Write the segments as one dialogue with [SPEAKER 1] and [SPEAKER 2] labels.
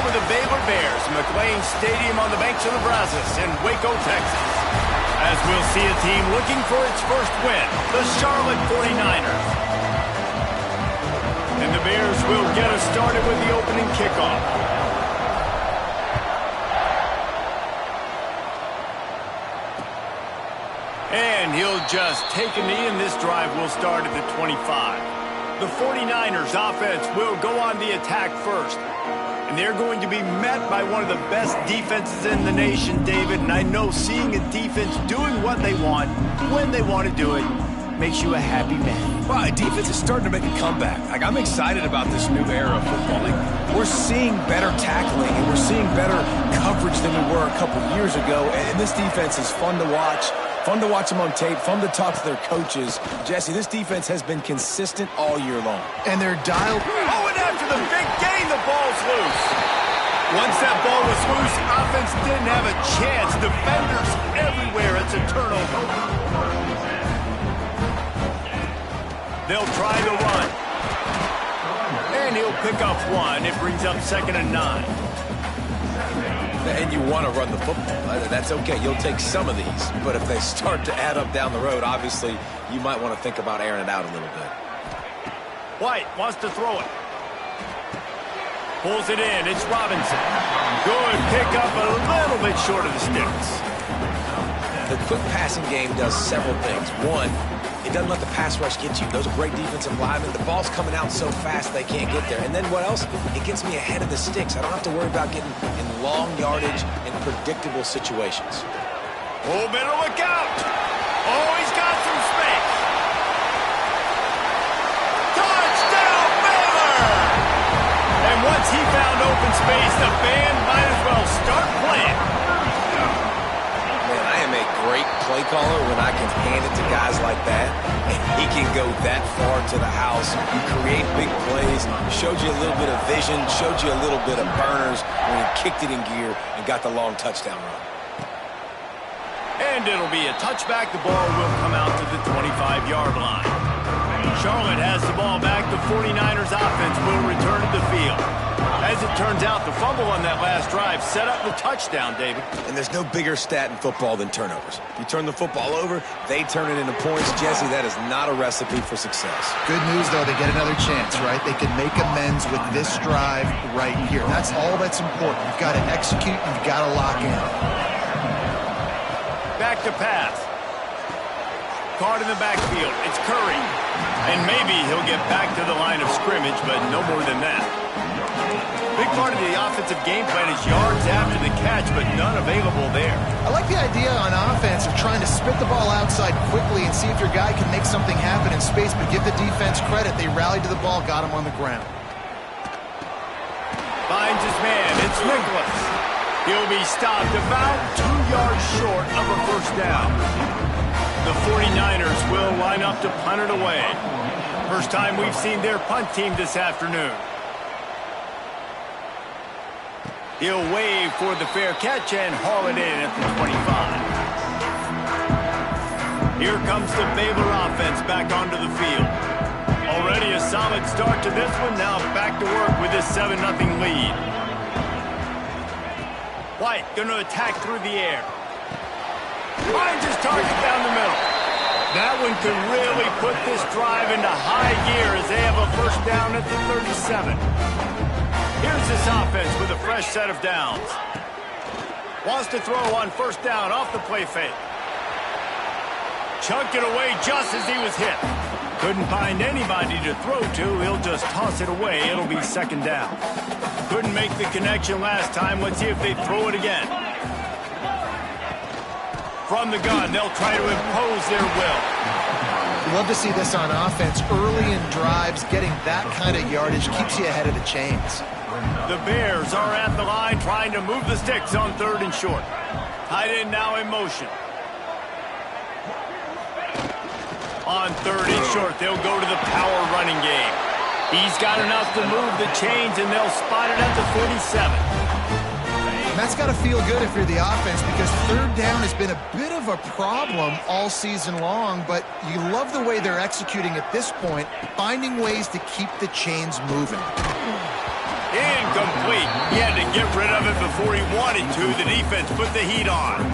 [SPEAKER 1] of the Baylor Bears, McLean Stadium on the banks of the Brazos in Waco, Texas. As we'll see a team looking for its first win, the Charlotte 49ers. And the Bears will get us started with the opening kickoff. And he'll just take a knee, and this drive will start at the 25. The 49ers offense will go on the attack first. And they're going to be met by one of the best defenses in the nation, David. And I know seeing a defense doing what they want, when they want to do it, makes you a happy man.
[SPEAKER 2] Well, defense is starting to make a comeback. I'm excited about this new era of football. We're seeing better tackling, and we're seeing better coverage than we were a couple years ago. And this defense is fun to watch. Fun to watch them on tape, fun to talk to their coaches. Jesse, this defense has been consistent all year long.
[SPEAKER 3] And they're dialed.
[SPEAKER 1] Oh, and after the big gain, the ball's loose. Once that ball was loose, offense didn't have a chance. Defenders everywhere. It's a turnover. They'll try the run. And he'll pick up one. It brings up 2nd and 9.
[SPEAKER 2] And you want to run the football. That's okay. You'll take some of these. But if they start to add up down the road, obviously, you might want to think about airing it out a little bit.
[SPEAKER 1] White wants to throw it. Pulls it in. It's Robinson. Good pick up a little bit short of the sticks.
[SPEAKER 2] The quick passing game does several things. One, it doesn't let the pass rush get you. Those are great defensive linemen. The ball's coming out so fast they can't get there. And then what else? It gets me ahead of the sticks. I don't have to worry about getting in long yardage and predictable situations.
[SPEAKER 1] Oh, better look out. Oh, he's got some space. Touchdown, Baylor! And once he found open space, the band might as well start playing.
[SPEAKER 2] Man, I am a great play caller when I can hand it to guys like that, and he can go that far to the house. You create big plays, showed you a little bit of vision, showed you a little bit of burners when he kicked it in gear and got the long touchdown run.
[SPEAKER 1] And it'll be a touchback. The ball will come out to the 25-yard line. Charlotte has the ball back. The 49ers offense will return to the field. As it turns out, the fumble on that last drive set up the touchdown, David.
[SPEAKER 2] And there's no bigger stat in football than turnovers. If you turn the football over, they turn it into points. Jesse, that is not a recipe for success.
[SPEAKER 3] Good news, though, they get another chance, right? They can make amends with this drive right here. That's all that's important. You've got to execute. You've got to lock in.
[SPEAKER 1] Back to pass. Caught in the backfield. It's Curry. And maybe he'll get back to the line of scrimmage, but no more than that. Big part of the offensive game plan is yards after the catch, but none available there.
[SPEAKER 3] I like the idea on offense of trying to spit the ball outside quickly and see if your guy can make something happen in space, but give the defense credit. They rallied to the ball, got him on the ground.
[SPEAKER 1] Finds his man. It's Nicholas. He'll be stopped about 2 yards short of a first down. The 49ers will line up to punt it away. First time we've seen their punt team this afternoon. He'll wave for the fair catch and haul it in at the 25. Here comes the Baylor offense back onto the field. Already a solid start to this one. Now back to work with this 7-0 lead. White going to attack through the air. Finds his target down the middle. That one could really put this drive into high gear as they have a first down at the 37. Here's this offense with a fresh set of downs. Wants to throw on first down off the play fake. Chunked it away just as he was hit. Couldn't find anybody to throw to. He'll just toss it away. It'll be 2nd down. Couldn't make the connection last time. Let's see if they throw it again. From the gun, they'll try to impose their will.
[SPEAKER 3] Love to see this on offense. Early in drives, getting that kind of yardage keeps you ahead of the chains.
[SPEAKER 1] The Bears are at the line trying to move the sticks on 3rd and short. Tight end now in motion. On 3rd and short, they'll go to the power running game. He's got enough to move the chains, and they'll spot it at the 47.
[SPEAKER 3] And that's got to feel good if you're the offense, because 3rd down has been a bit of a problem all season long, but you love the way they're executing at this point, finding ways to keep the chains moving.
[SPEAKER 1] Incomplete. He had to get rid of it before he wanted to. The defense put the heat on.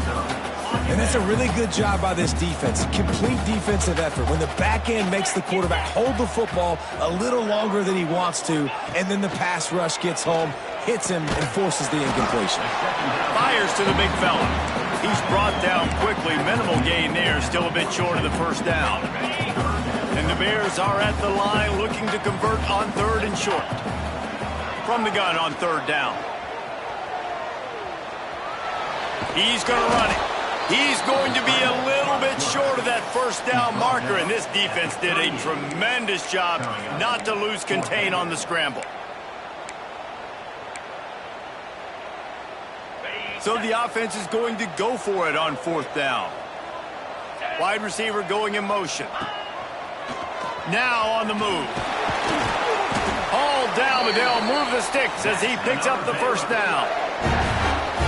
[SPEAKER 2] And that's a really good job by this defense. Complete defensive effort. When the back end makes the quarterback hold the football a little longer than he wants to, and then the pass rush gets home, hits him, and forces the incompletion.
[SPEAKER 1] Fires to the big fella. He's brought down quickly. Minimal gain there. Still a bit short of the first down. And the Bears are at the line looking to convert on 3rd and short. From the gun on 3rd down. He's going to run it. He's going to be a little bit short of that first down marker, and this defense did a tremendous job not to lose contain on the scramble. So the offense is going to go for it on 4th down. Wide receiver going in motion. Now on the move. Hauled down, but they'll move the sticks as he picks up the first down.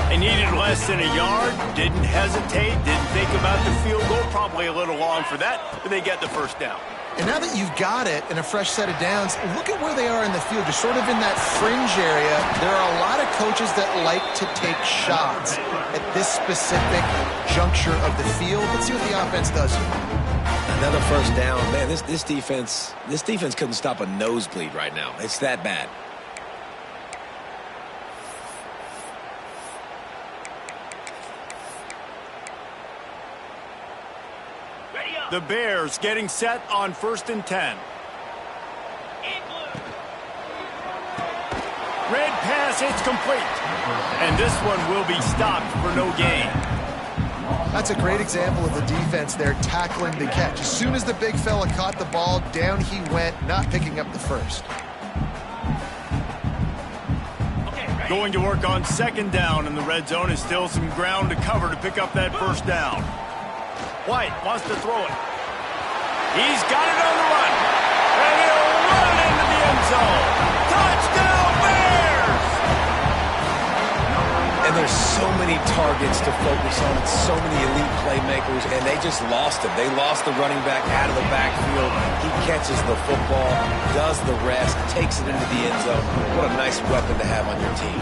[SPEAKER 1] They needed less than a yard, didn't hesitate, didn't think about the field goal. Probably a little long for that, but they get the first down.
[SPEAKER 3] And now that you've got it in a fresh set of downs, look at where they are in the field. They're sort of in that fringe area. There are a lot of coaches that like to take shots at this specific juncture of the field. Let's see what the offense does here.
[SPEAKER 2] Another first down. Man, this defense couldn't stop a nosebleed right now. It's that bad.
[SPEAKER 1] The Bears getting set on 1st and 10. Red pass, it's complete. And this one will be stopped for no gain.
[SPEAKER 3] That's a great example of the defense there tackling the catch. As soon as the big fella caught the ball, down he went, not picking up the first.
[SPEAKER 1] Going to work on 2nd down, and the red zone is still some ground to cover to pick up that first down. White wants to throw it. He's got it on the run. And he'll run it into the end zone. Touchdown, Bears!
[SPEAKER 2] And there's so many targets to focus on, so many elite playmakers, and they just lost him. They lost the running back out of the backfield. He catches the football, does the rest, takes it into the end zone. What a nice weapon to have on your team.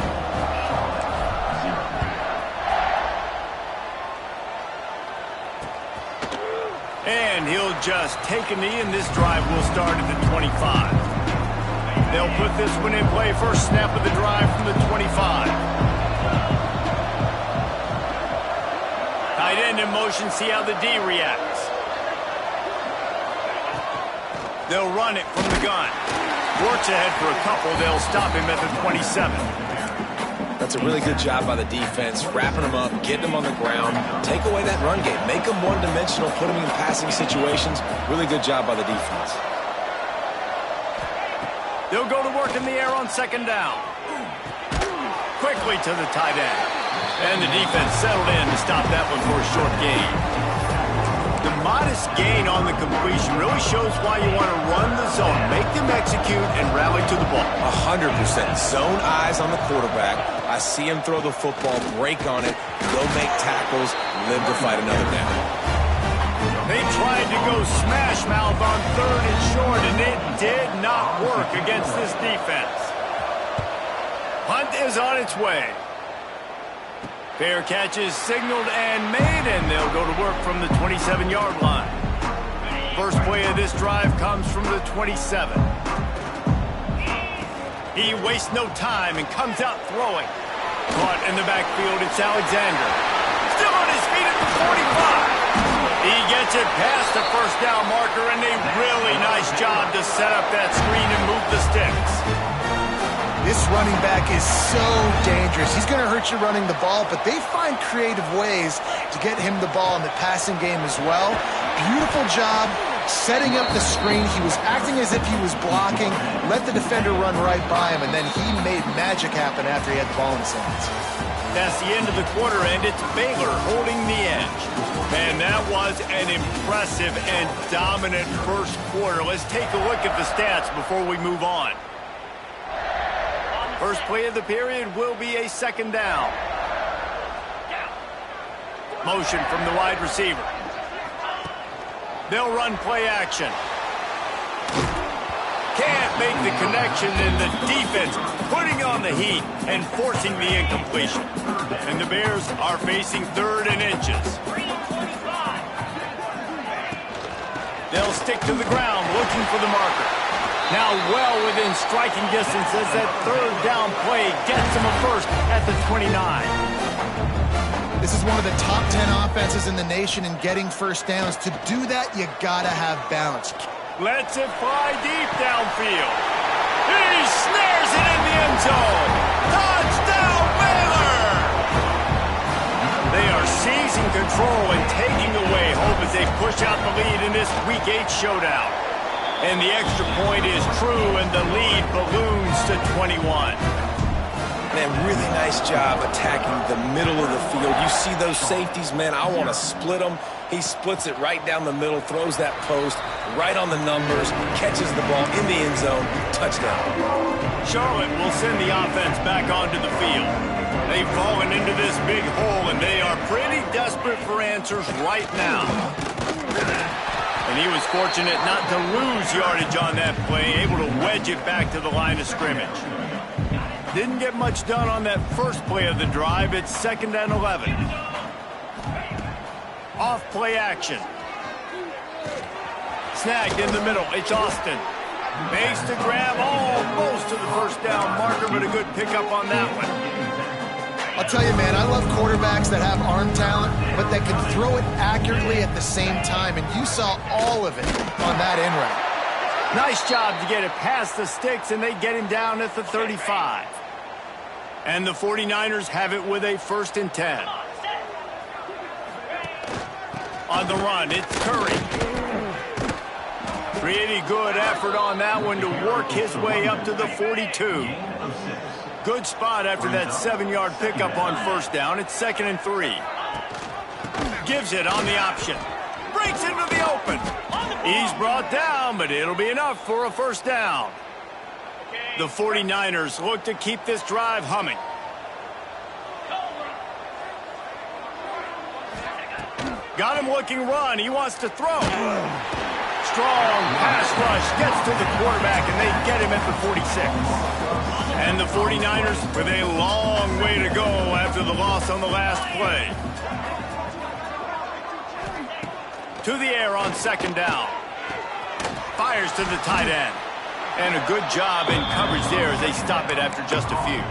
[SPEAKER 1] And he'll just take a knee, and this drive will start at the 25. They'll put this one in play. First snap of the drive from the 25. Tight end in motion, see how the D reacts. They'll run it from the gun. Works ahead for a couple. They'll stop him at the 27.
[SPEAKER 2] That's a really good job by the defense, wrapping them up, getting them on the ground, take away that run game, make them one-dimensional, put them in passing situations. Really good job by the defense.
[SPEAKER 1] They'll go to work in the air on 2nd down. Quickly to the tight end. And the defense settled in to stop that one for a short gain. The modest gain on the completion really shows why you want to run the zone, make them execute, and rally to the ball.
[SPEAKER 2] 100%. Zone eyes on the quarterback. I see him throw the football, break on it, go make tackles, live to fight another down.
[SPEAKER 1] They tried to go smash mouth on 3rd and short, and it did not work against this defense. Hunt is on its way. Fair catch is signaled and made, and they'll go to work from the 27-yard line. First play of this drive comes from the 27. He wastes no time and comes out throwing. Caught in the backfield, it's Alexander. Still on his feet at the 45. He gets it past the first down marker, and a really nice job to set up that screen and move the sticks.
[SPEAKER 3] This running back is so dangerous. He's going to hurt you running the ball, but they find creative ways to get him the ball in the passing game as well. Beautiful job setting up the screen. He was acting as if he was blocking, let the defender run right by him, and then he made magic happen after he had the ball in his hands.
[SPEAKER 1] That's the end of the quarter, and it's Baylor holding the edge. Man, that was an impressive and dominant first quarter. Let's take a look at the stats before we move on. First play of the period will be a 2nd down. Motion from the wide receiver. They'll run play action. Can't make the connection, and the defense putting on the heat and forcing the incompletion. And the Bears are facing 3rd and inches. They'll stick to the ground looking for the marker. Now well within striking distance as that 3rd down play gets them a first at the 29.
[SPEAKER 3] This is one of the top 10 offenses in the nation in getting first downs. To do that, you gotta have balance.
[SPEAKER 1] Lets it fly deep downfield. He snares it in the end zone. Touchdown, Baylor! They are seizing control and taking away hope as they push out the lead in this Week 8 showdown. And the extra point is true, and the lead balloons to 21.
[SPEAKER 2] Man, really nice job attacking the middle of the field. You see those safeties, man, I want to split them. He splits it right down the middle, throws that post right on the numbers, catches the ball in the end zone, touchdown.
[SPEAKER 1] Charlotte will send the offense back onto the field. They've fallen into this big hole, and they are pretty desperate for answers right now. And he was fortunate not to lose yardage on that play, able to wedge it back to the line of scrimmage. Didn't get much done on that first play of the drive. It's 2nd and 11. Off play action. Snagged in the middle. It's Austin. Makes the grab almost to the first down marker, but a good pickup on that one.
[SPEAKER 3] I'll tell you, man, I love quarterbacks that have arm talent, but that can throw it accurately at the same time, and you saw all of it on that in route.
[SPEAKER 1] Nice job to get it past the sticks, and they get him down at the 35. And the 49ers have it with a 1st and 10. On the run, it's Curry. Pretty good effort on that one to work his way up to the 42. Good spot after that 7-yard pickup on first down. It's 2nd and 3. Gives it on the option. Breaks into the open. He's brought down, but it'll be enough for a first down. The 49ers look to keep this drive humming. Got him looking run. He wants to throw. Strong pass rush gets to the quarterback, and they get him at the 46. And the 49ers with a long way to go after the loss on the last play. To the air on 2nd down. Fires to the tight end. And a good job in coverage there as they stop it after just a few.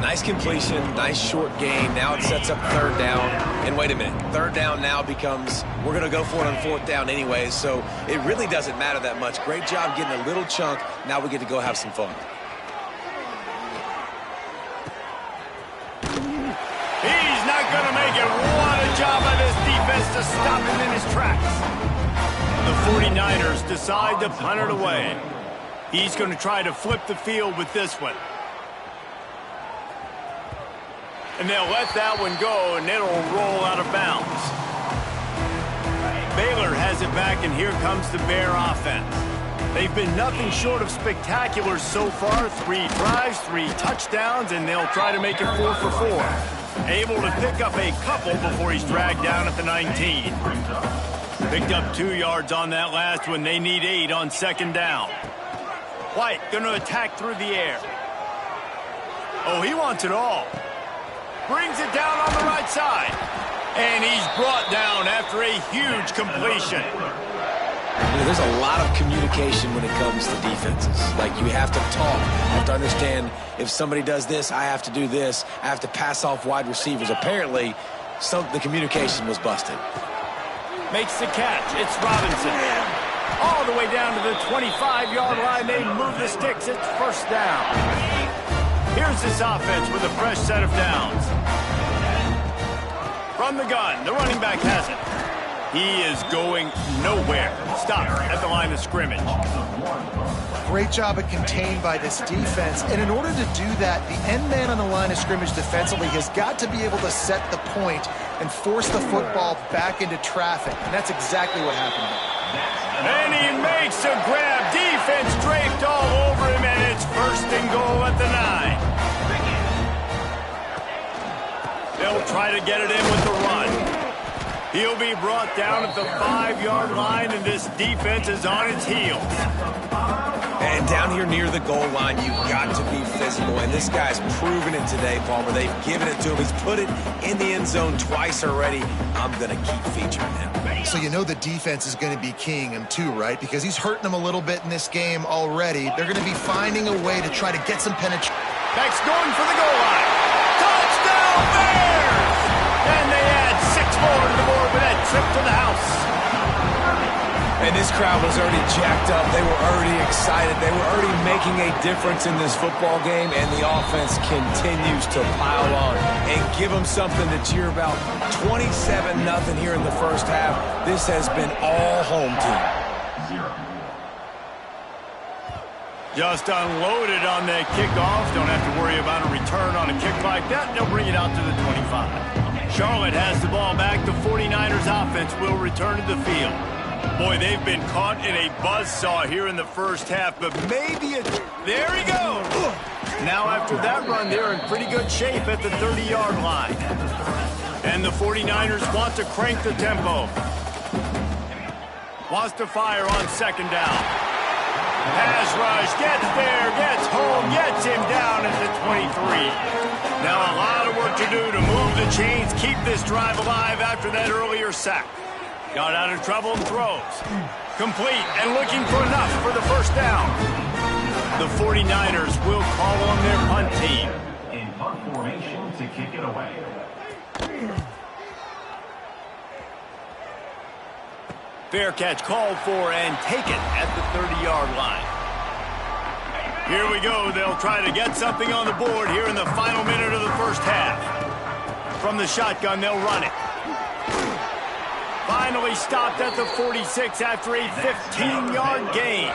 [SPEAKER 2] Nice completion, nice short gain. Now it sets up 3rd down. And wait a minute, 3rd down now becomes, we're going to go for it on 4th down anyways, so it really doesn't matter that much. Great job getting a little chunk. Now we get to go have some fun.
[SPEAKER 1] He's not going to make it. What a job by this defense to stop him in his tracks. The 49ers decide to punt it away. He's going to try to flip the field with this one. And they'll let that one go, and it'll roll out of bounds. Baylor has it back, and here comes the Bear offense. They've been nothing short of spectacular so far. 3 drives, 3 touchdowns, and they'll try to make it 4 for 4. Able to pick up a couple before he's dragged down at the 19. Picked up 2 yards on that last one. They need 8 on 2nd down. White going to attack through the air. Oh, he wants it all. Brings it down on the right side. And he's brought down after a huge completion.
[SPEAKER 2] You know, there's a lot of communication when it comes to defenses. Like, you have to talk. You have to understand if somebody does this, I have to do this. I have to pass off wide receivers. Apparently, the communication was busted.
[SPEAKER 1] Makes the catch. It's Robinson. All the way down to the 25-yard line. They move the sticks. It's 1st down. Here's this offense with a fresh set of downs. From the gun, the running back has it. He is going nowhere. Stop at the line of scrimmage.
[SPEAKER 3] Great job at contained by this defense. And in order to do that, the end man on the line of scrimmage defensively has got to be able to set the point and force the football back into traffic. And that's exactly what happened there.
[SPEAKER 1] And he makes a grab. Defense draped all over him, and it's 1st and goal at the 9. They'll try to get it in with the run. He'll be brought down at the 5-yard line, and this defense is on its heels.
[SPEAKER 2] And down here near the goal line, you've got to be physical. And this guy's proven it today, Palmer. They've given it to him. He's put it in the end zone twice already. I'm going to keep featuring him.
[SPEAKER 3] So you know the defense is going to be keying him too, right? Because he's hurting them a little bit in this game already. They're going to be finding a way to try to get some penetration.
[SPEAKER 1] Beck's going for the goal line. Touchdown Bears! And they add 6 more to the board with that trip to the house.
[SPEAKER 2] And this crowd was already jacked up. They were already excited. They were already making a difference in this football game, and the offense continues to pile on and give them something to cheer about. 27-0 here in the first half. This has been all home team.
[SPEAKER 1] Just unloaded on that kickoff. Don't have to worry about a return on a kick like that. They'll bring it out to the 25. Charlotte has the ball back. The 49ers offense will return to the field. Boy, they've been caught in a buzzsaw here in the first half, but maybe it... There he goes! Now after that run, they're in pretty good shape at the 30-yard line. And the 49ers want to crank the tempo. Wants to fire on second down. Pass rush, gets there, gets home, gets him down at the 23. Now a lot of work to do to move the chains, keep this drive alive after that earlier sack. Got out of trouble and throws. Complete and looking for enough for the first down. The 49ers will call on their punt team.
[SPEAKER 4] In punt formation to kick it away.
[SPEAKER 1] Fair catch called for and taken at the 30-yard line. Here we go. They'll try to get something on the board here in the final minute of the first half. From the shotgun, they'll run it. Finally stopped at the 46 after a 15-yard gain.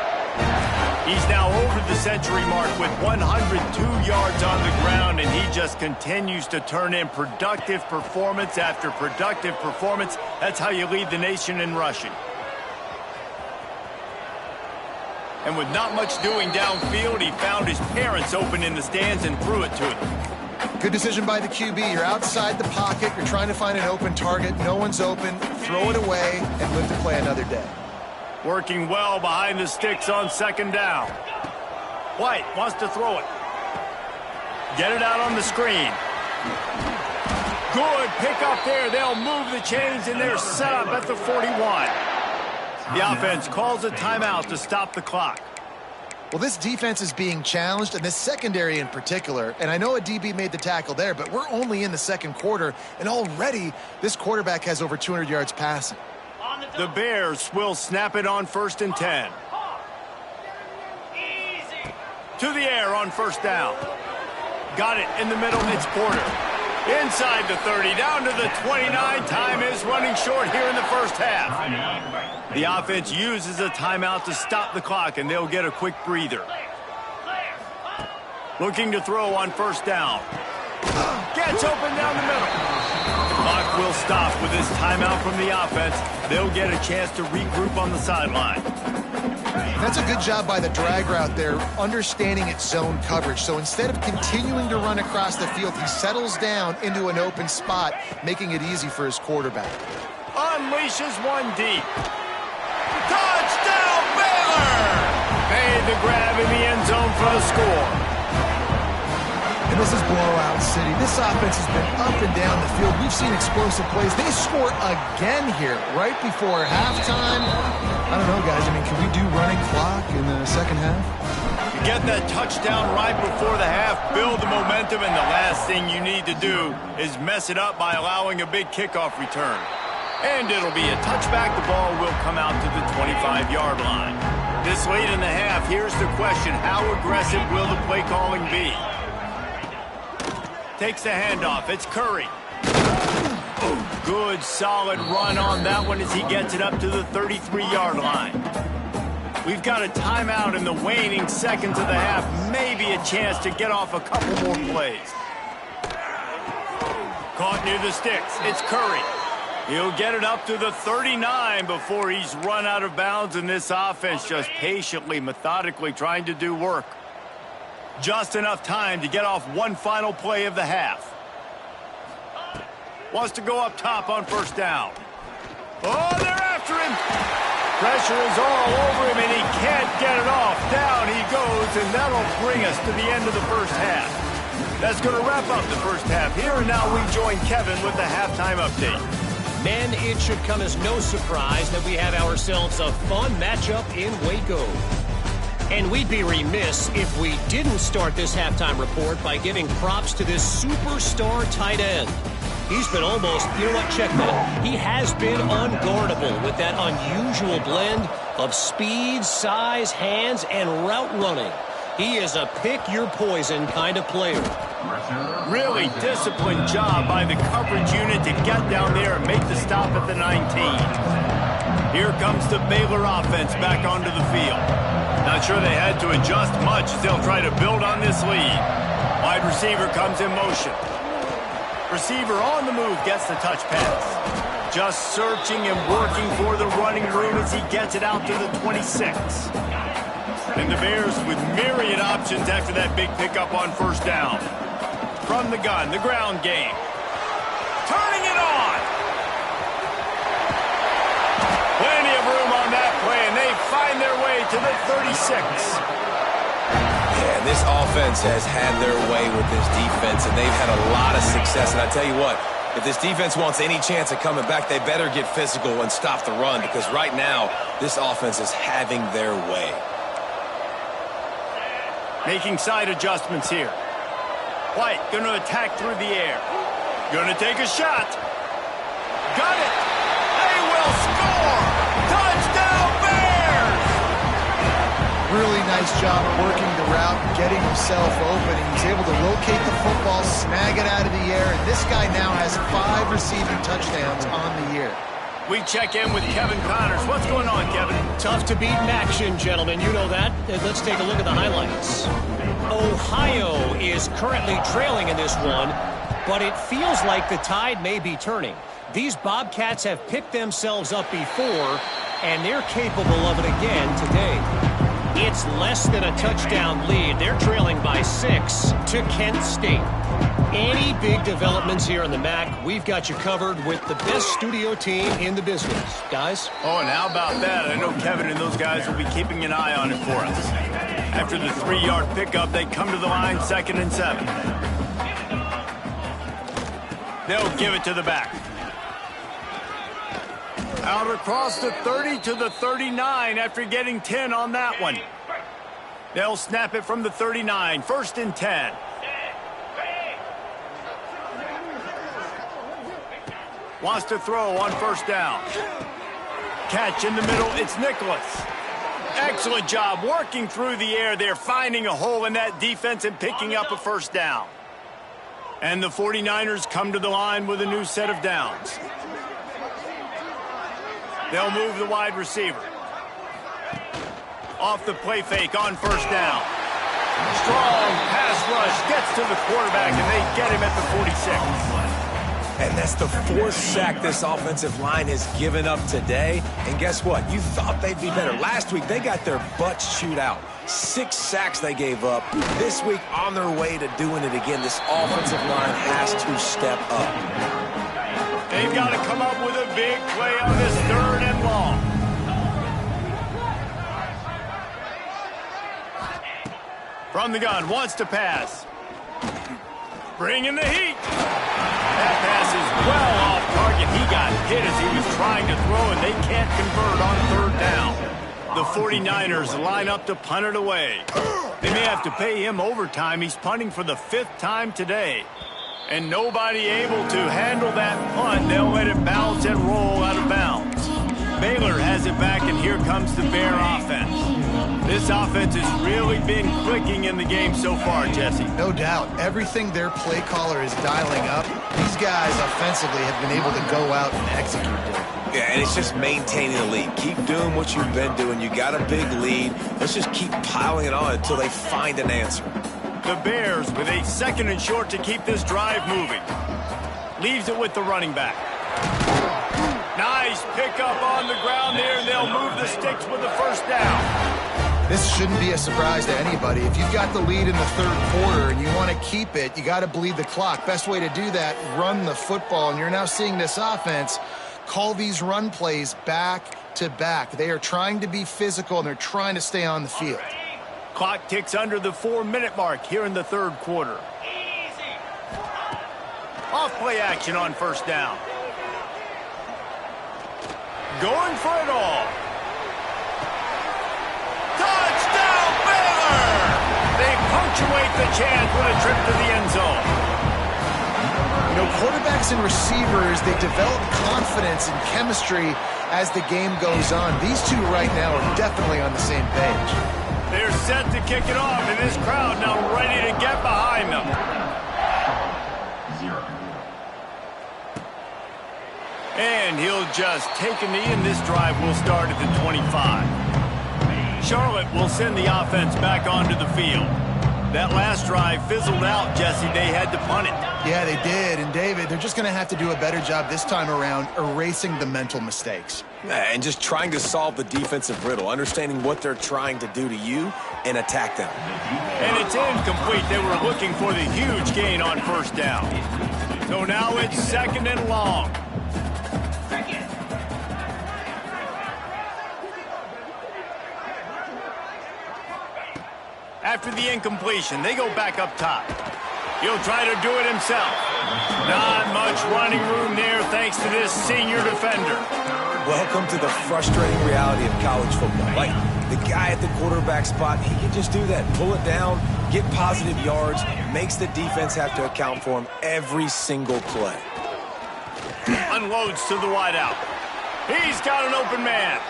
[SPEAKER 1] He's now over the century mark with 102 yards on the ground, and he just continues to turn in productive performance after productive performance. That's how you lead the nation in rushing. And with not much doing downfield, he found his parents open in the stands and threw it to them.
[SPEAKER 3] Good decision by the QB. You're outside the pocket. You're trying to find an open target. No one's open. Throw it away and live to play another day.
[SPEAKER 1] Working well behind the sticks on second down. White wants to throw it. Get it out on the screen. Good pick up there. They'll move the chains, and they're set up at the 41. The offense calls a timeout to stop the clock.
[SPEAKER 3] Well, this defense is being challenged, and this secondary in particular. And I know a DB made the tackle there, but we're only in the second quarter, and already this quarterback has over 200 yards passing.
[SPEAKER 1] The Bears will snap it on 1st and 10. To the air on first down. Got it in the middle. It's Porter. Inside the 30, down to the 29. Time is running short here in the first half. The offense uses a timeout to stop the clock, and they'll get a quick breather. Looking to throw on first down. Gets open down the middle. The clock will stop with this timeout from the offense. They'll get a chance to regroup on the sideline.
[SPEAKER 3] That's a good job by the drag route there, understanding its zone coverage. So instead of continuing to run across the field, he settles down into an open spot, making it easy for his quarterback.
[SPEAKER 1] Unleashes one deep. Touchdown, Baylor! Made the grab in the end zone for the score.
[SPEAKER 3] And this is blowout city. This offense has been up and down the field. We've seen explosive plays. They score again here right before halftime. I don't know, guys. I mean, can we do running clock in the second half?
[SPEAKER 1] You get that touchdown right before the half, build the momentum, and the last thing you need to do is mess it up by allowing a big kickoff return. And it'll be a touchback. The ball will come out to the 25-yard line. This late in the half, here's the question. How aggressive will the play calling be? Takes the handoff. It's Curry. Good, solid run on that one as he gets it up to the 33-yard line. We've got a timeout in the waning seconds of the half. Maybe a chance to get off a couple more plays. Caught near the sticks. It's Curry. He'll get it up to the 39 before he's run out of bounds, and this offense just patiently, methodically trying to do work. Just enough time to get off one final play of the half. Wants to go up top on first down. Oh, they're after him. Pressure is all over him, and he can't get it off. Down he goes, and that'll bring us to the end of the first half. That's going to wrap up the first half here, and now we join Kevin with the halftime update.
[SPEAKER 5] Men, it should come as no surprise that we have ourselves a fun matchup in Waco. And we'd be remiss if we didn't start this halftime report by giving props to this superstar tight end. He's been almost, you know what, check that. He has been unguardable with that unusual blend of speed, size, hands, and route running. He is a pick-your-poison kind of player.
[SPEAKER 1] Really disciplined job by the coverage unit to get down there and make the stop at the 19. Here comes the Baylor offense back onto the field. Not sure they had to adjust much as they'll try to build on this lead. Wide receiver comes in motion. Receiver on the move gets the touch pass. Just searching and working for the running room as he gets it out to the 26. And the Bears with myriad options after that big pickup on first down. From the gun, the ground game. Turning it on. Plenty of room on that play, and they find their way to the 36.
[SPEAKER 2] Yeah, this offense has had their way with this defense, and they've had a lot of success. And I tell you what, if this defense wants any chance of coming back, they better get physical and stop the run, because right now, this offense is having their way.
[SPEAKER 1] Making side adjustments here. White going to attack through the air. Going to take a shot. Got it. They will score. Touchdown Bears!
[SPEAKER 3] Really nice job working the route, getting himself open. He was able to locate the football, snag it out of the air, and this guy now has 5 receiving touchdowns on the year.
[SPEAKER 1] We check in with Kevin Connors. What's going on, Kevin?
[SPEAKER 5] Tough to beat action, gentlemen. You know that. Let's take a look at the highlights. Ohio is currently trailing in this one, but it feels like the tide may be turning. These Bobcats have picked themselves up before, and they're capable of it again today. It's less than a touchdown lead. They're trailing by 6 to Kent State. Any big developments here in the MAC, we've got you covered with the best studio team in the business. Guys?
[SPEAKER 1] Oh, and how about that? I know Kevin and those guys will be keeping an eye on it for us. After the 3-yard pickup, they come to the line 2nd and 7. They'll give it to the back. Out across the 30 to the 39 after getting 10 on that one. They'll snap it from the 39, 1st and 10. Wants to throw on first down. Catch in the middle, it's Nicholas. Excellent job working through the air. They're finding a hole in that defense and picking up a first down. And the 49ers come to the line with a new set of downs. They'll move the wide receiver. Off the play fake on first down. Strong pass rush gets to the quarterback, and they get him at the 46.
[SPEAKER 2] And that's the 4th sack this offensive line has given up today. And guess what? You thought they'd be better. Last week, they got their butts chewed out. 6 sacks they gave up. This week, on their way to doing it again, this offensive line has to step up.
[SPEAKER 1] They've got to come up with a big play on this 3rd and long. From the gun, wants to pass. Bringing the heat. That pass is well off target. He got hit as he was trying to throw, and they can't convert on 3rd down. The 49ers line up to punt it away. They may have to pay him overtime. He's punting for the 5th time today. And nobody able to handle that punt. They'll let it bounce and roll out of bounds. Baylor has it back, and here comes the Bear offense. This offense has really been clicking in the game so far, Jesse.
[SPEAKER 3] No doubt. Everything their play caller is dialing up, these guys offensively have been able to go out and execute it.
[SPEAKER 2] Yeah, and it's just maintaining the lead. Keep doing what you've been doing. You got a big lead. Let's just keep piling it on until they find an answer.
[SPEAKER 1] The Bears with a 2nd and short to keep this drive moving. Leaves it with the running back. Nice pickup on the ground there, and they'll move the sticks with the first down.
[SPEAKER 3] This shouldn't be a surprise to anybody. If you've got the lead in the 3rd quarter and you want to keep it, you got to bleed the clock. Best way to do that, run the football. And you're now seeing this offense call these run plays back to back. They are trying to be physical, and they're trying to stay on the field.
[SPEAKER 1] Clock ticks under the 4-minute mark here in the third quarter. Off-play action on first down. Going for it all. Touchdown, Baylor! They punctuate the chance with a trip to the end zone.
[SPEAKER 3] You know, quarterbacks and receivers, they develop confidence and chemistry as the game goes on. These two right now are definitely on the same page.
[SPEAKER 1] They're set to kick it off, and this crowd now ready to get behind them. And he'll just take a knee, and this drive will start at the 25. Charlotte will send the offense back onto the field. That last drive fizzled out, Jesse. They had to punt it.
[SPEAKER 3] Yeah, they did. And, David, they're just going to have to do a better job this time around erasing the mental mistakes.
[SPEAKER 2] And just trying to solve the defensive riddle, understanding what they're trying to do to you and attack them.
[SPEAKER 1] And it's incomplete. They were looking for the huge gain on first down. So now it's second and long. After the incompletion, they go back up top. He'll try to do it himself. Not much running room there thanks to this senior defender.
[SPEAKER 2] Welcome to the frustrating reality of college football. Like, the guy at the quarterback spot, he can just do that. Pull it down, get positive yards, makes the defense have to account for him every single play.
[SPEAKER 1] Unloads to the wideout. He's got an open man.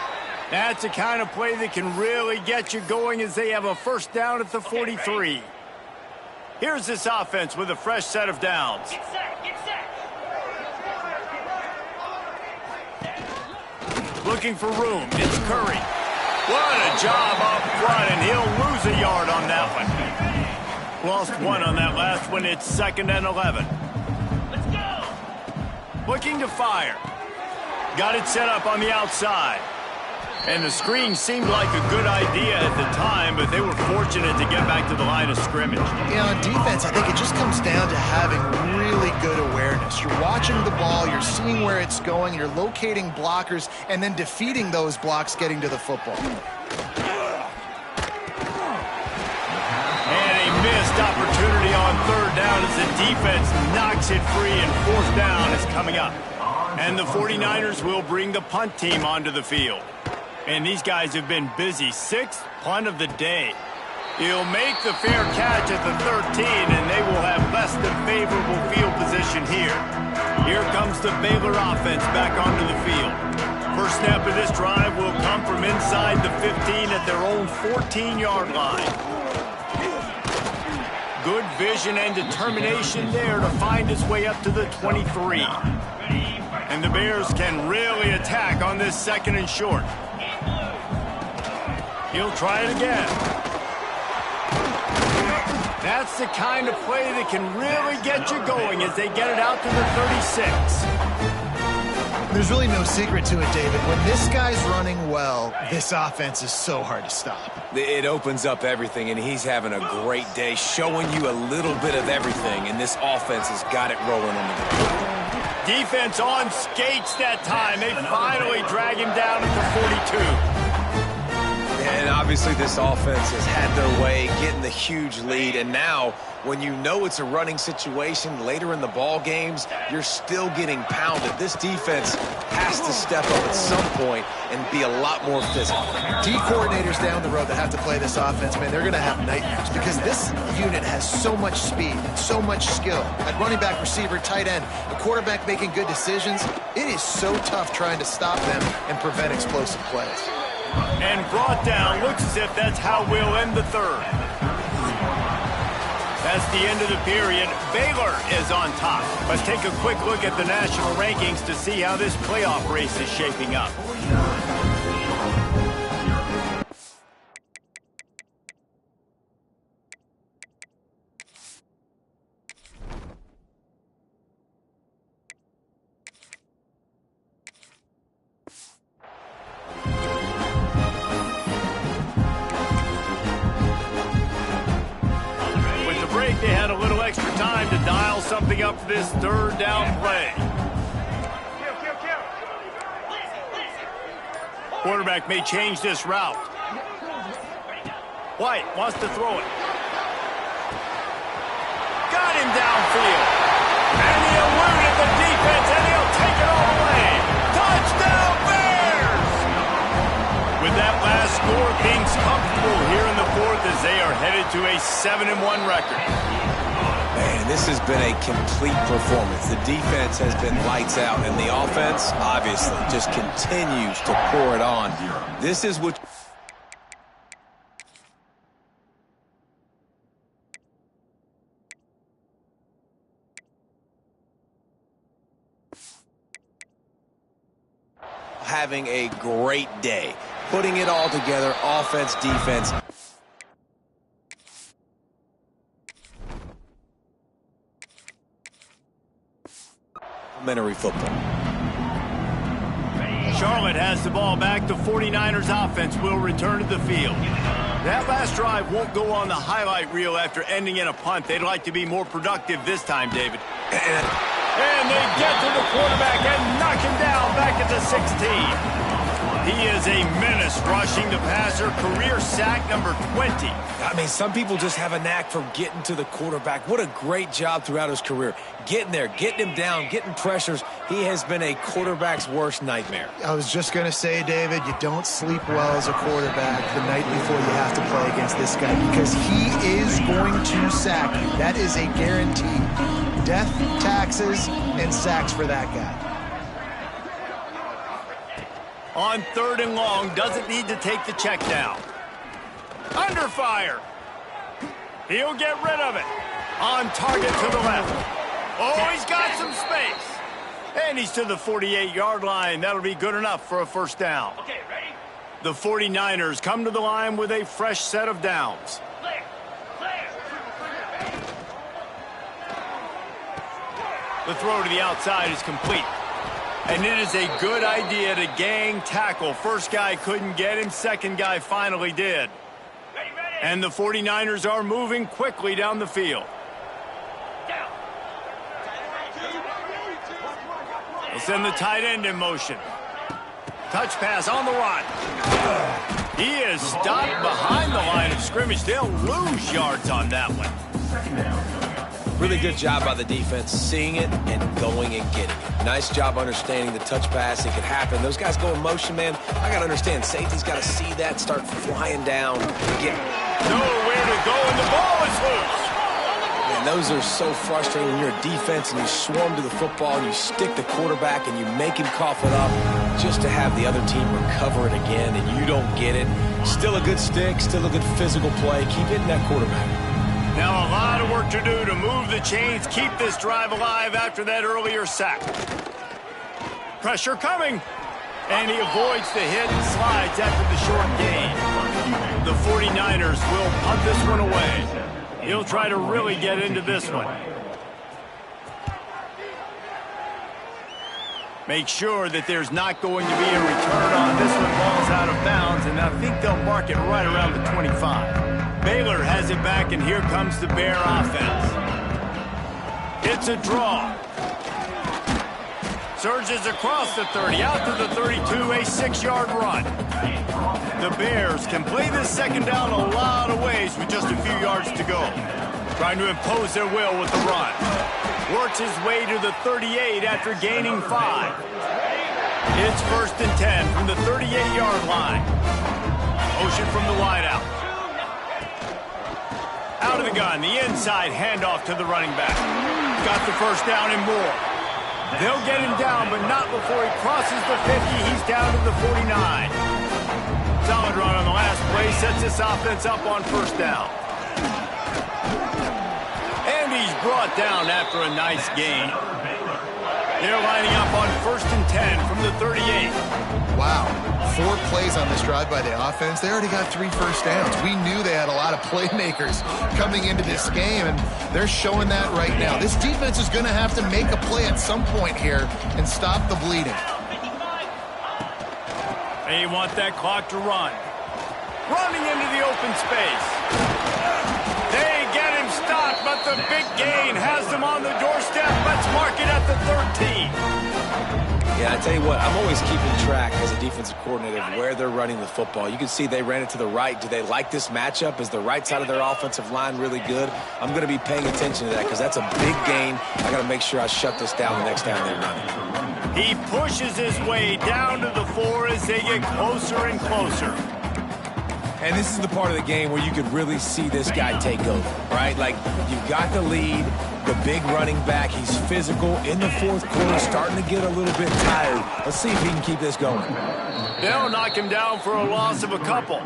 [SPEAKER 1] That's the kind of play that can really get you going as they have a first down at the 43. Here's this offense with a fresh set of downs.
[SPEAKER 6] Get set, get set.
[SPEAKER 1] Looking for room. It's Curry. What a job up front, and he'll lose a yard on that one. Lost one on that last one. It's second and 11.
[SPEAKER 6] Let's go.
[SPEAKER 1] Looking to fire. Got it set up on the outside. And the screen seemed like a good idea at the time, but they were fortunate to get back to the line of scrimmage.
[SPEAKER 3] You know, on defense, I think it just comes down to having really good awareness. You're watching the ball, you're seeing where it's going, you're locating blockers, and then defeating those blocks getting to the football.
[SPEAKER 1] And a missed opportunity on third down as the defense knocks it free, and fourth down is coming up. And the 49ers will bring the punt team onto the field. And these guys have been busy. Sixth punt of the day. He'll make the fair catch at the 13, and they will have less than favorable field position here. Here comes the Baylor offense back onto the field. First snap of this drive will come from inside the 15 at their own 14-yard line. Good vision and determination there to find his way up to the 23. And the Bears can really attack on this second and short. He'll try it again. That's the kind of play that can really get you going as they get it out to the 36.
[SPEAKER 3] There's really no secret to it, David. When this guy's running well, this offense is so hard to stop.
[SPEAKER 2] It opens up everything, and he's having a great day, showing you a little bit of everything, and this offense has got it rolling on the ground.
[SPEAKER 1] Defense on skates that time. They finally drag him down at the 42.
[SPEAKER 2] And obviously this offense has had their way, getting the huge lead. And now, when you know it's a running situation later in the ball games, you're still getting pounded. This defense has to step up at some point and be a lot more physical.
[SPEAKER 3] D coordinators down the road that have to play this offense, man, they're going to have nightmares because this unit has so much speed, so much skill. At running back, receiver, tight end, the quarterback making good decisions, it is so tough trying to stop them and prevent explosive plays.
[SPEAKER 1] And brought down. Looks as if that's how we'll end the third. That's the end of the period. Baylor is on top. Let's take a quick look at the national rankings to see how this playoff race is shaping up. They had a little extra time to dial something up for this third down play. Quarterback may change this route. White wants to throw it. Got him downfield. And he eluded the defense, and he'll take it all the way. Touchdown, Bears! With that last score, things comfortable here in the fourth as they are headed to a 7-1 record.
[SPEAKER 2] Man, this has been a complete performance. The defense has been lights out, and the offense, obviously, just continues to pour it on. This is what... having a great day. Putting it all together, offense, defense. Complimentary football.
[SPEAKER 1] Charlotte has the ball back. The 49ers offense will return to the field. That last drive won't go on the highlight reel after ending in a punt. They'd like to be more productive this time, David. And they get to the quarterback and knock him down back at the 16. He is a menace rushing the passer. Career sack number 20.
[SPEAKER 2] I mean, some people just have a knack for getting to the quarterback. What a great job throughout his career. Getting there, getting him down, getting pressures. He has been a quarterback's worst nightmare.
[SPEAKER 3] I was just going to say, David, you don't sleep well as a quarterback the night before you have to play against this guy because he is going to sack you. That is a guarantee. Death, taxes, and sacks for that guy.
[SPEAKER 1] On 3rd and long, doesn't need to take the check down. Under fire. He'll get rid of it. On target to the left. Oh, he's got some space. And he's to the 48-yard line. That'll be good enough for a first down.
[SPEAKER 6] Okay, ready?
[SPEAKER 1] The 49ers come to the line with a fresh set of downs.
[SPEAKER 6] Clear. Clear.
[SPEAKER 1] The throw to the outside is complete. And it is a good idea to gang tackle. First guy couldn't get him. Second guy finally did.
[SPEAKER 6] Ready, ready.
[SPEAKER 1] And the 49ers are moving quickly down the field.
[SPEAKER 6] Down.
[SPEAKER 1] They'll send the tight end in motion. Touch pass on the run. He is stopped behind the line of scrimmage. They'll lose yards on that one.
[SPEAKER 2] Really good job by the defense, seeing it and going and getting it. Nice job understanding the touch pass. It could happen. Those guys go in motion, man. I got to understand. Safety's got to see that, start flying down. Get
[SPEAKER 1] nowhere to go, and the ball is loose.
[SPEAKER 2] Man, those are so frustrating when you're a defense and you swarm to the football and you stick the quarterback and you make him cough it up just to have the other team recover it again and you don't get it. Still a good stick, still a good physical play. Keep hitting that quarterback.
[SPEAKER 1] Now a lot of work to do to move the chains, keep this drive alive after that earlier sack. Pressure coming. And he avoids the hit and slides after the short gain. The 49ers will punt this one away. He'll try to really get into this one. Make sure that there's not going to be a return on this one. Ball's out of bounds, and I think they'll mark it right around the 25. Baylor has it back, and here comes the Bear offense. It's a draw. Surges across the 30, out to the 32, a 6-yard run. The Bears can play this second down a lot of ways with just a few yards to go. Trying to impose their will with the run. Works his way to the 38 after gaining 5. It's 1st and 10 from the 38-yard line. Motion from the wideout. Out of the gun, the inside handoff to the running back. Got the first down and more. They'll get him down, but not before he crosses the 50. He's down to the 49. Solid run on the last play, sets this offense up on first down. And he's brought down after a nice gain. They're lining up on 1st and 10 from the 38.
[SPEAKER 3] Wow, 4 plays on this drive by the offense. They already got 3 first downs. We knew they had a lot of playmakers coming into this game, and they're showing that right now. This defense is going to have to make a play at some point here and stop the bleeding.
[SPEAKER 1] They want that clock to run. Running into the open space. They get him stopped, but the big gain has them on the doorstep. Let's mark it at the 13.
[SPEAKER 2] Yeah, I tell you what, I'm always keeping track as a defensive coordinator of where they're running the football. You can see they ran it to the right. Do they like this matchup? Is the right side of their offensive line really good? I'm going to be paying attention to that because that's a big gain. I got to make sure I shut this down the next time they run it.
[SPEAKER 1] He pushes his way down to the 4 as they get closer and closer.
[SPEAKER 2] And this is the part of the game where you could really see this guy take over, right? Like, you've got the lead, the big running back. He's physical in the fourth quarter, starting to get a little bit tired. Let's see if he can keep this going.
[SPEAKER 1] They'll knock him down for a loss of a couple.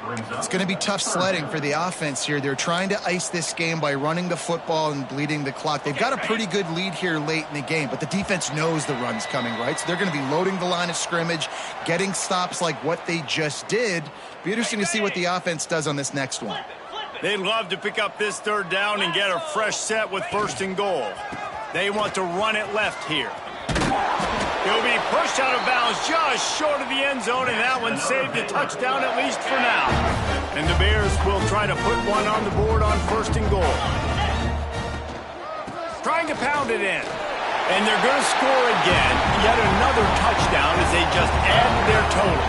[SPEAKER 3] It's going to be tough sledding for the offense here. They're trying to ice this game by running the football and bleeding the clock. They've got a pretty good lead here late in the game, but the defense knows the run's coming, right? So they're going to be loading the line of scrimmage, getting stops like what they just did. Be interesting to see what the offense does on this next one.
[SPEAKER 1] They'd love to pick up this third down and get a fresh set with 1st and goal. They want to run it left here. He'll be pushed out of bounds just short of the end zone, and that one saved a touchdown at least for now. And the Bears will try to put one on the board on 1st and goal. Trying to pound it in. And they're going to score again. Yet another touchdown as they just add their total.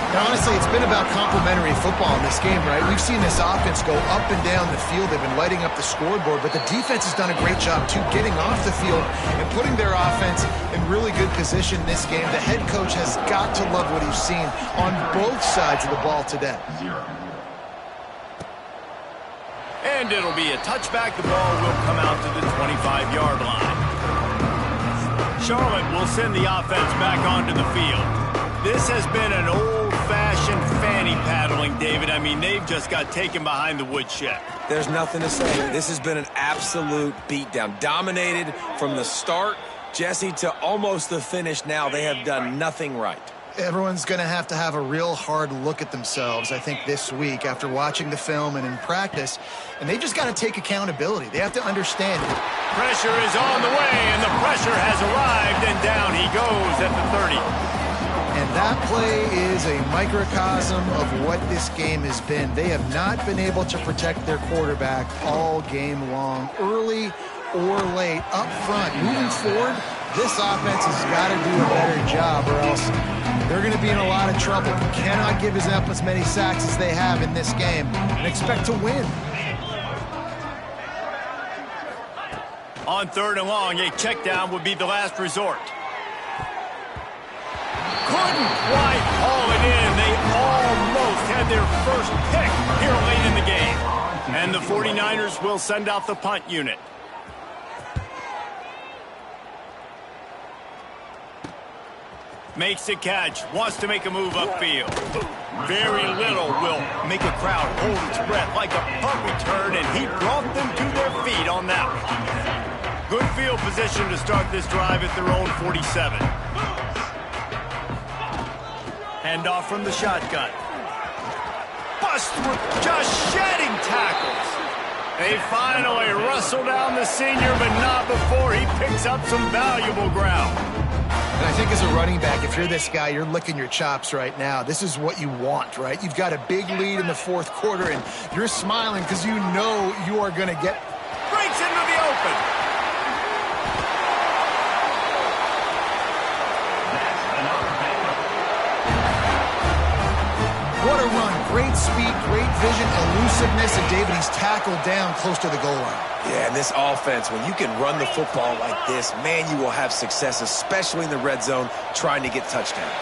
[SPEAKER 3] Now, honestly, it's been about complementary football in this game, right? We've seen this offense go up and down the field. They've been lighting up the scoreboard, but the defense has done a great job, too, getting off the field and putting their offense in really good position in this game. The head coach has got to love what he's seen on both sides of the ball today.
[SPEAKER 1] And it'll be a touchback. The ball will come out to the 25-yard line. Charlotte will send the offense back onto the field. This has been an old-fashioned fanny paddling, David. I mean, they've just got taken behind the woodshed.
[SPEAKER 2] There's nothing to say. This has been an absolute beatdown. Dominated from the start, Jesse, to almost the finish now. They have done nothing right.
[SPEAKER 3] Everyone's going to have a real hard look at themselves, I think, this week after watching the film and in practice. And they just got to take accountability. They have to understand it.
[SPEAKER 1] Pressure is on the way, and the pressure has arrived, and down he goes at the 30.
[SPEAKER 3] And that play is a microcosm of what this game has been. They have not been able to protect their quarterback all game long, early or late, up front. Moving forward, this offense has got to do a better job or else they're going to be in a lot of trouble. Cannot give up as many sacks as they have in this game and expect to win.
[SPEAKER 1] On 3rd and long, a check down would be the last resort. Couldn't quite haul it in. They almost had their first pick here late in the game. And the 49ers will send out the punt unit. Makes the catch, wants to make a move upfield. Very little will make a crowd hold its breath like a punt return, and he brought them to their feet on that one. Good field position to start this drive at their own 47. Handoff from the shotgun. Bust with just shedding tackles. They finally wrestle down the senior, but not before he picks up some valuable ground.
[SPEAKER 3] And I think as a running back, if you're this guy, you're licking your chops right now. This is what you want, right? You've got a big lead in the 4th quarter, and you're smiling because you know you are going to get...
[SPEAKER 1] Breaks into the open.
[SPEAKER 3] What a run. Great speed, great vision, elusiveness, and David, he's tackled down close to the goal line.
[SPEAKER 2] Yeah, and this offense, when you can run the football like this, man, you will have success, especially in the red zone, trying to get touchdowns.